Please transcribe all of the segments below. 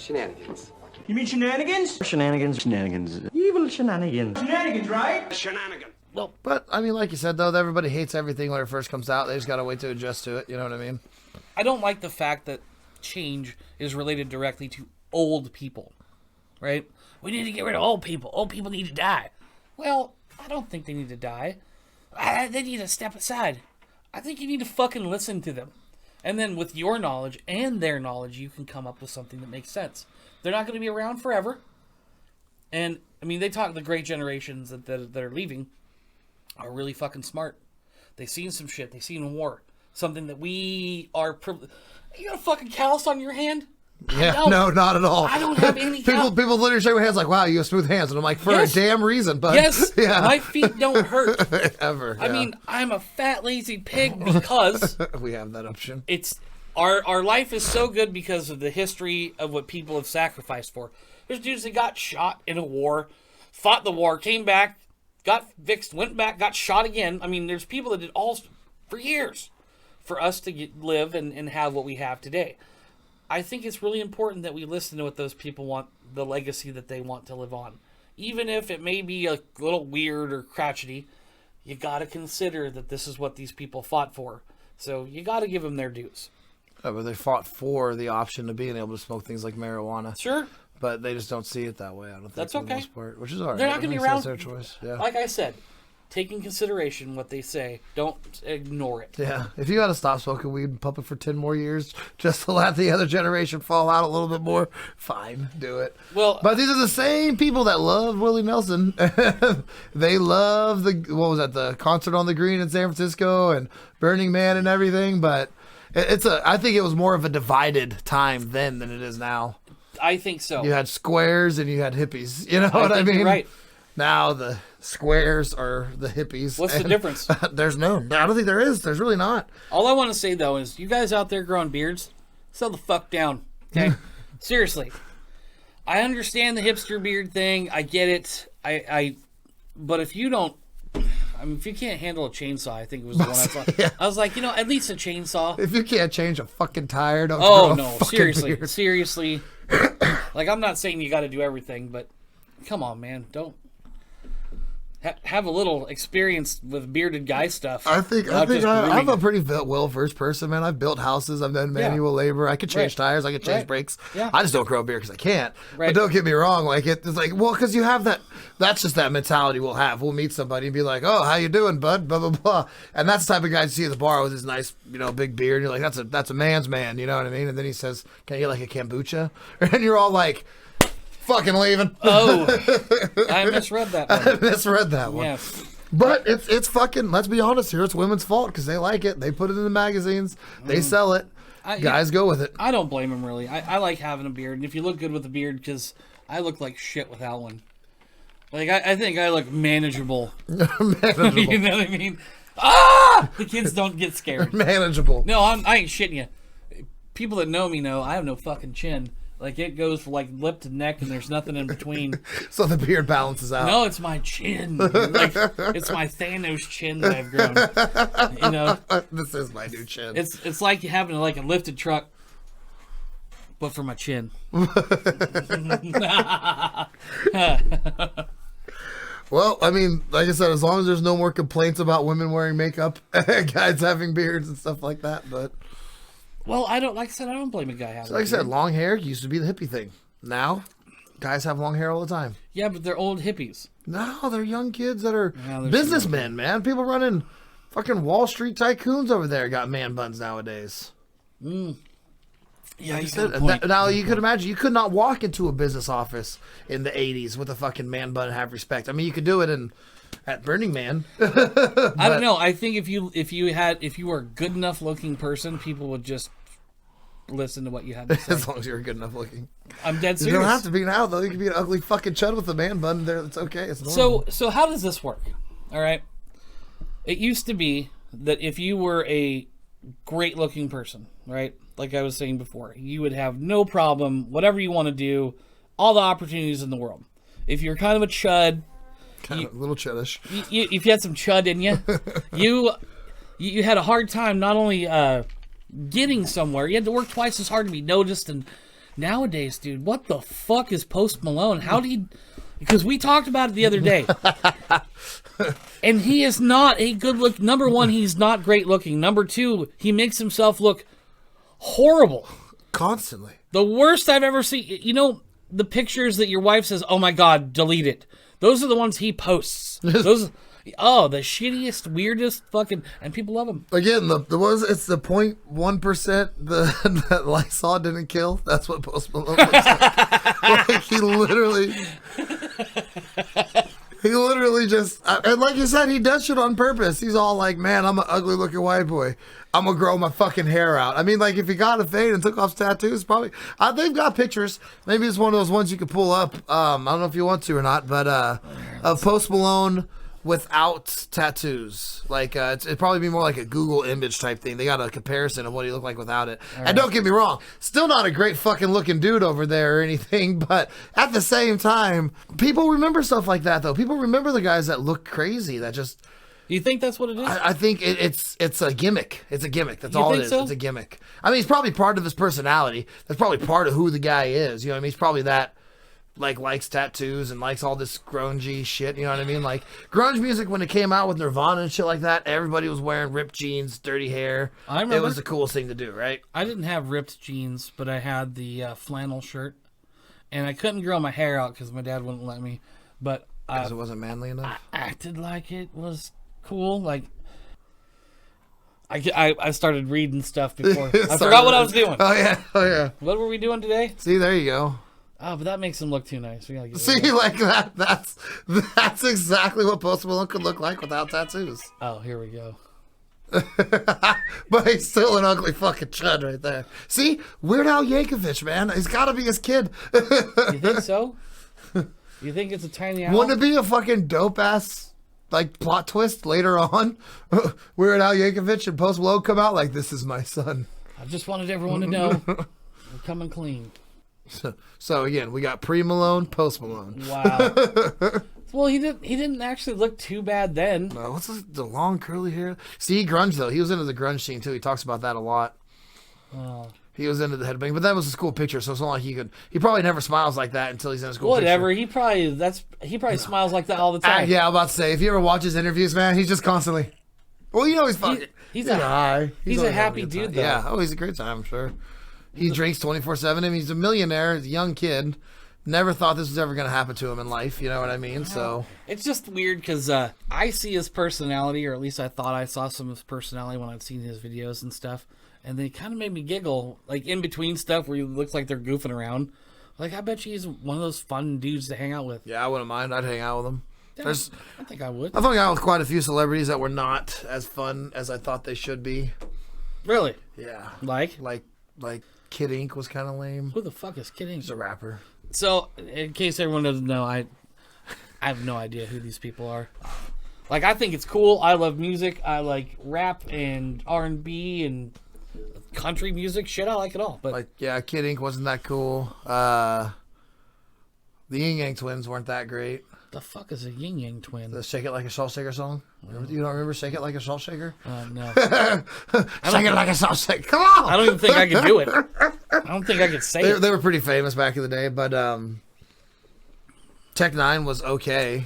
Shenanigans. You mean shenanigans? Shenanigans. Evil shenanigans. Shenanigans, right? Shenanigan. Well, but, I mean, like you said, though, everybody hates everything when it first comes out. They just gotta wait to adjust to it, you know what I mean? I don't like the fact that change is related directly to old people, right? We need to get rid of old people. Old people need to die. Well, I don't think they need to die. They need to step aside. I think you need to fucking listen to them. And then with your knowledge and their knowledge, you can come up with something that makes sense. They're not going to be around forever. And, I mean, they talk the great generations that are leaving are really fucking smart. They've seen some shit. They've seen war. Something that we are privileged. You got a fucking callus on your hand? Yeah, no, not at all. I don't have any people literally shake their hands like, wow, you have smooth hands. And I'm like, for a damn reason, but yes, yeah. My feet don't hurt. Ever. I mean, I'm a fat, lazy pig because... we have that option. It's our life is so good because of the history of what people have sacrificed for. There's dudes that got shot in a war, fought the war, came back, got fixed, went back, got shot again. I mean, there's people that did all for years for us to live and have what we have today. I think it's really important that we listen to what those people want, the legacy that they want to live on. Even if it may be a little weird or crotchety, you got to consider that this is what these people fought for. So you got to give them their dues. But they fought for the option of being able to smoke things like marijuana. Sure. But they just don't see it that way, I don't think, That's for okay. the most part, which is all right. They're not going to be around. That's their choice. Yeah. Like I said, take in consideration what they say. Don't ignore it. Yeah. If you got to stop smoking weed and pump it for 10 more years just to let the other generation fall out a little bit more, fine, do it. Well, but these are the same people that love Willie Nelson. They love the concert on the Green in San Francisco and Burning Man and everything. But I think it was more of a divided time then than it is now. I think so. You had squares and you had hippies. You know what I mean? You're right. Now the squares are the hippies. What's the difference? There's no. I don't think there is. There's really not. All I want to say, though, is you guys out there growing beards, settle the fuck down. Okay? Seriously. I understand the hipster beard thing. I get it. But if you don't... I mean, if you can't handle a chainsaw, I think it was the one I saw. Yeah. I was like, at least a chainsaw. If you can't change a fucking tire, don't grow a fucking seriously. beard. Seriously. Like, I'm not saying you got to do everything, but come on, man. Don't... have a little experience with bearded guy stuff. I think I'm a pretty well-versed person, man. I've built houses. I've done manual labor. I could change tires. I could change brakes. Yeah. I just don't grow a beard because I can't. Right. But don't get me wrong. Like it's like, well, because you have that. That's just that mentality we'll have. We'll meet somebody and be like, "Oh, how you doing, bud?" Blah blah blah. And that's the type of guy you see at the bar with his nice, big beard. You're like, that's a man's man. You know what I mean? And then he says, "Can I get like a kombucha?" And you're all like, fucking leaving. Oh, I misread that one. I misread that one. Yes. But it's fucking, let's be honest here, it's women's fault because they like it. They put it in the magazines. They sell it. Guys go with it. I don't blame them, really. I like having a beard. And if you look good with a beard, because I look like shit without one. Like, I think I look manageable. Manageable. You know what I mean? Ah! The kids don't get scared. Manageable. No, I ain't shitting you. People that know me know I have no fucking chin. Like, it goes from, like, lip to neck, and there's nothing in between. So the beard balances out. No, it's my chin. Like, it's my Thanos chin that I've grown. This is my new chin. It's like having, like, a lifted truck, but for my chin. Well, I mean, like I said, as long as there's no more complaints about women wearing makeup, guys having beards and stuff like that, but... Well, I don't blame a guy having So like I said, long hair used to be the hippie thing. Now, guys have long hair all the time. Yeah, but they're old hippies. No, they're young kids that are businessmen, man. People running fucking Wall Street tycoons over there got man buns nowadays. Yeah, you could imagine, you could not walk into a business office in the 80s with a fucking man bun and have respect. I mean, you could do it at Burning Man. I don't know. I think if you were a good enough looking person, people would just listen to what you had to say. As long as you're good enough looking. I'm dead serious. You don't have to be now, though. You can be an ugly fucking chud with a man bun. There, it's okay. It's normal. So how does this work? All right. It used to be that if you were a great looking person, right? Like I was saying before, you would have no problem, whatever you want to do, all the opportunities in the world. If you're kind of a chud, a little chuddish. If you had some chud in you, you had a hard time not only getting somewhere, you had to work twice as hard to be noticed and nowadays, dude, what the fuck is Post Malone? How do you... Because we talked about it the other day. And he is not a good look. Number one, he's not great looking. Number two, he makes himself look horrible. Constantly. The worst I've ever seen. You know, the pictures that your wife says, oh my God, delete it. Those are the ones he posts. Those... Oh, the shittiest, weirdest fucking... And people love him. Again, it's the 0.1% that Lysol didn't kill. That's what Post Malone looks like. Like, he literally just... And like you said, he does shit on purpose. He's all like, man, I'm an ugly looking white boy. I'm going to grow my fucking hair out. I mean, like, if he got a fade and took off tattoos, probably... they've got pictures. Maybe it's one of those ones you could pull up. I don't know if you want to or not, but of Post Malone... without tattoos. Like, it'd probably be more like a Google image type thing. They got a comparison of what he looked like without it. All and don't get me wrong, still not a great fucking looking dude over there or anything, but at the same time, people remember stuff like that, though. People remember the guys that look crazy, that just... You think that's what it is? I think it's a gimmick. It's a gimmick. That's all it is. So? It's a gimmick. I mean, it's probably part of his personality. That's probably part of who the guy is. You know what I mean? He's probably that... like, likes tattoos and likes all this grungy shit, you know what I mean? Like, grunge music, when it came out with Nirvana and shit like that, everybody was wearing ripped jeans, dirty hair. I remember. It was the coolest thing to do, right? I didn't have ripped jeans, but I had the flannel shirt. And I couldn't grow my hair out because my dad wouldn't let me. But because it wasn't manly enough? I acted like it was cool. Like, I started reading stuff before. I forgot what I was doing. Oh, yeah. What were we doing today? See, there you go. Oh, but that makes him look too nice. We gotta get See, like that. That's exactly what Post Malone could look like without tattoos. Oh, here we go. But he's still an ugly fucking chud right there. See, Weird Al Yankovic, man. He's got to be his kid. You think so? You think it's a tiny owl? Wouldn't it be a fucking dope ass like plot twist later on? Weird Al Yankovic and Post Malone come out like, this is my son. I just wanted everyone to know we're coming clean. So again, we got pre-Malone, post-Malone. Wow. Well, he didn't actually look too bad then. No, what's the long curly hair? See, grunge though. He was into the grunge scene too. He talks about that a lot. Oh. He was into the headbang, but that was a school picture, so it's not like he probably never smiles like that until he's in a school Whatever. picture. He probably smiles like that all the time. Yeah, I'm about to say, if you ever watch his interviews, man, he's just constantly. Well, you know he's fucking. He's a happy dude though. Yeah. Oh, he's a great time, I'm sure. He drinks 24/7. I mean, he's a millionaire. He's a young kid. Never thought this was ever going to happen to him in life. You know what I mean? So it's just weird because I see his personality, or at least I thought I saw some of his personality when I'd seen his videos and stuff, and they kind of made me giggle, like in between stuff where he looks like they're goofing around. Like, I bet you he's one of those fun dudes to hang out with. Yeah, I wouldn't mind. I'd hang out with him. Yeah, I think I would. I've hung out with quite a few celebrities that were not as fun as I thought they should be. Really? Yeah. Like Kid Ink was kind of lame. Who the fuck is Kid Ink? He's a rapper. So, in case everyone doesn't know, I have no idea who these people are. Like, I think it's cool. I love music. I like rap and R&B and country music. Shit, I like it all. But Kid Ink wasn't that cool. The Yin Yang Twins weren't that great. The fuck is a Yin Yang Twin? The Shake It Like a Salt Shaker song? You don't remember Shake It Like a Salt Shaker? No. Shake It Like a Salt Shaker. Come on! I don't even think I could do it. I don't think I could say it. They were pretty famous back in the day, but Tech Nine was okay.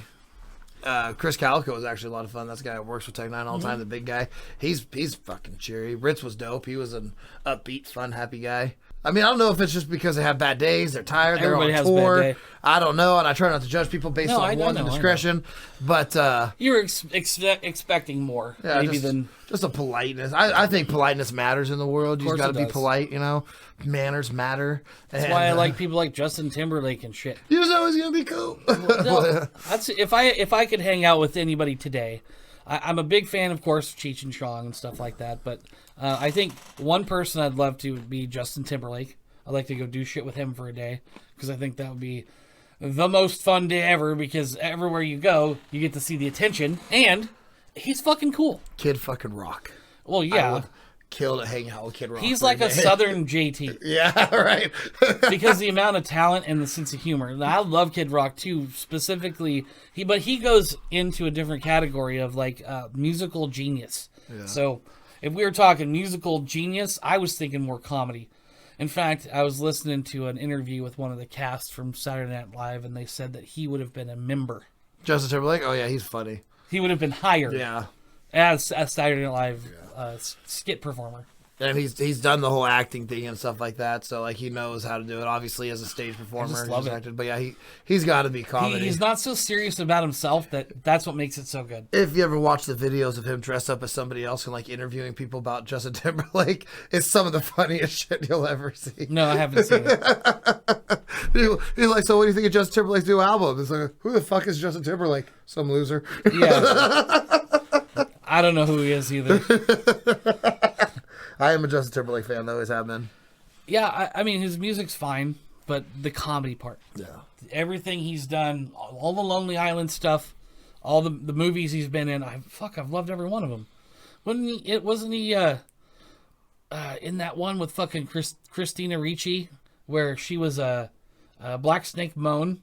Chris Calico was actually a lot of fun. That's the guy that works with Tech Nine all the time, the big guy. He's fucking cheery. Ritz was dope. He was an upbeat, fun, happy guy. I mean, I don't know if it's just because they have bad days, they're tired, Everybody they're on has a bad tour. day. I don't know, and I try not to judge people based on one's discretion. But you were expecting more, maybe just a politeness. I think politeness matters in the world. You just got to be polite, you know. Manners matter. That's why I like people like Justin Timberlake and shit. You just know he's gonna be cool. That's if I could hang out with anybody today. I'm a big fan, of course, of Cheech and Chong and stuff like that, but I think one person I'd love to would be Justin Timberlake. I'd like to go do shit with him for a day, because I think that would be the most fun day ever, because everywhere you go, you get to see the attention, and he's fucking cool. Kid fucking Rock. Well, yeah. Kill to hang out with Kid Rock. He's like a southern JT. Yeah, right. Because the amount of talent and the sense of humor. I love Kid Rock too, specifically. But he goes into a different category of like musical genius. Yeah. So if we were talking musical genius, I was thinking more comedy. In fact, I was listening to an interview with one of the cast from Saturday Night Live, and they said that he would have been a member. Justin Timberlake? Oh, yeah, he's funny. He would have been hired as a Saturday Night Live skit performer. And he's done the whole acting thing and stuff like that, so like he knows how to do it. Obviously, as a stage performer, I just love it. acted, but yeah, he's got to be comedy. He's not so serious about himself that's what makes it so good. If you ever watch the videos of him dressed up as somebody else and like interviewing people about Justin Timberlake, it's some of the funniest shit you'll ever see. No, I haven't seen it. He's like, so what do you think of Justin Timberlake's new album? It's like, who the fuck is Justin Timberlake? Some loser. Yeah. I don't know who he is either. I am a Justin Timberlake fan, always have been. Yeah, I mean, his music's fine, but the comedy part. Yeah. Everything he's done, all the Lonely Island stuff, all the movies he's been in, I've loved every one of them. Wasn't he in that one with fucking Christina Ricci, where she was a Black Snake Moan?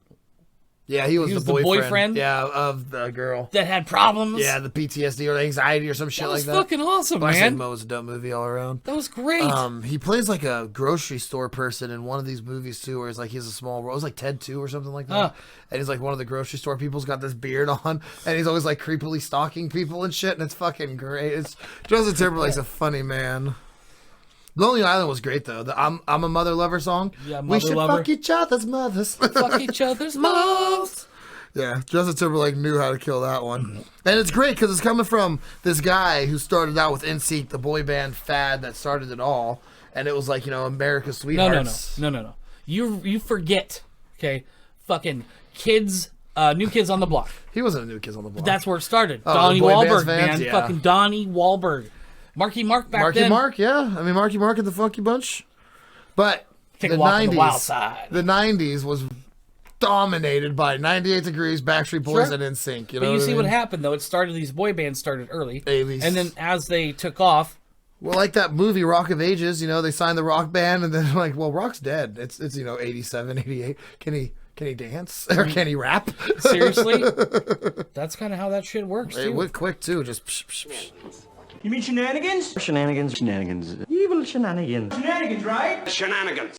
Yeah, he was the boyfriend. Yeah, of the girl that had problems. Yeah, the PTSD or anxiety or some shit like that. That was fucking awesome, Black man. Snake Moan was a dope movie all around. That was great. He plays like a grocery store person in one of these movies too, where it's like he's a small role. It was like Ted 2 or something like that. And he's like one of the grocery store people's got this beard on, and he's always like creepily stalking people and shit, and it's fucking great. It's Justin Timberlake's a funny man. Lonely Island was great though. The I'm a mother lover song. Yeah, we should fuck each other's mothers. Fuck each other's moms. Yeah, Justin Timberlake knew how to kill that one. And it's great because it's coming from this guy who started out with NSYNC, the boy band fad that started it all. And it was like, America's Sweethearts. No. You forget, okay? Fucking kids, New Kids on the Block. He wasn't a New Kids on the Block. That's where it started. Oh, Donnie boy bands Wahlberg, fans? man. Yeah. Fucking Donnie Wahlberg. Marky Mark back Marky then. Mark, yeah. I mean, Marky Mark and the Funky Bunch. But Take the a walk on 90s, the wild side. The 90s was dominated by 98 Degrees, Backstreet Boys, Sure. and NSYNC. But you see what happened, though. These boy bands started early. 80s. And then as they took off. Well, like that movie Rock of Ages, they signed the rock band, and then like, well, rock's dead. It's 87, 88. Can he dance? Or can he rap? Seriously? That's kind of how that shit works, It too. went quick, too. Just psh, psh, psh. You mean shenanigans? Shenanigans. Evil shenanigans. Shenanigans, right? Shenanigans.